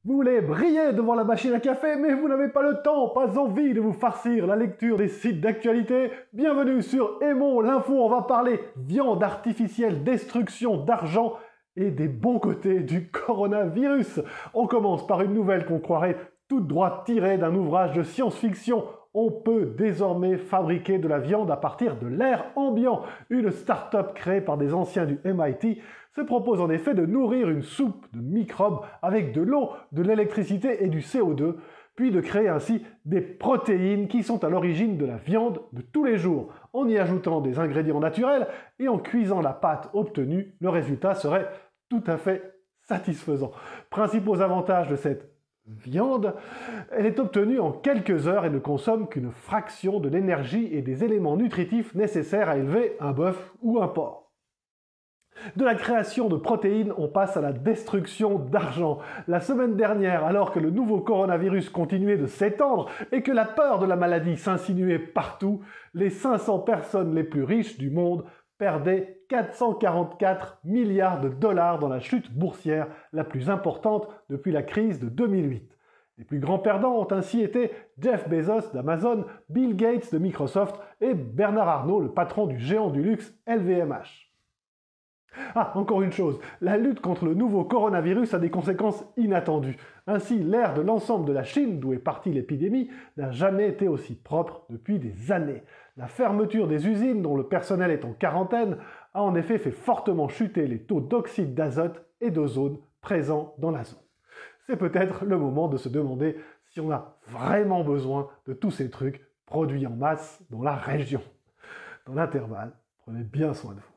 Vous voulez briller devant la machine à café, mais vous n'avez pas le temps, pas envie de vous farcir la lecture des sites d'actualité? Bienvenue sur Aimons l'info, on va parler viande artificielle, destruction d'argent et des bons côtés du coronavirus. On commence par une nouvelle qu'on croirait toute droite tirée d'un ouvrage de science-fiction. On peut désormais fabriquer de la viande à partir de l'air ambiant. Une start-up créée par des anciens du MIT se propose en effet de nourrir une soupe de microbes avec de l'eau, de l'électricité et du CO2, puis de créer ainsi des protéines qui sont à l'origine de la viande de tous les jours. En y ajoutant des ingrédients naturels et en cuisant la pâte obtenue, le résultat serait tout à fait satisfaisant. Principaux avantages de cette viande, elle est obtenue en quelques heures et ne consomme qu'une fraction de l'énergie et des éléments nutritifs nécessaires à élever un bœuf ou un porc. De la création de protéines, on passe à la destruction d'argent. La semaine dernière, alors que le nouveau coronavirus continuait de s'étendre et que la peur de la maladie s'insinuait partout, les 500 personnes les plus riches du monde perdaient 444 milliards de dollars dans la chute boursière la plus importante depuis la crise de 2008. Les plus grands perdants ont ainsi été Jeff Bezos d'Amazon, Bill Gates de Microsoft et Bernard Arnault, le patron du géant du luxe LVMH. Ah, encore une chose, la lutte contre le nouveau coronavirus a des conséquences inattendues. Ainsi, l'air de l'ensemble de la Chine, d'où est partie l'épidémie, n'a jamais été aussi propre depuis des années. La fermeture des usines, dont le personnel est en quarantaine, a en effet fait fortement chuter les taux d'oxyde d'azote et d'ozone présents dans la zone. C'est peut-être le moment de se demander si on a vraiment besoin de tous ces trucs produits en masse dans la région. Dans l'intervalle, prenez bien soin de vous.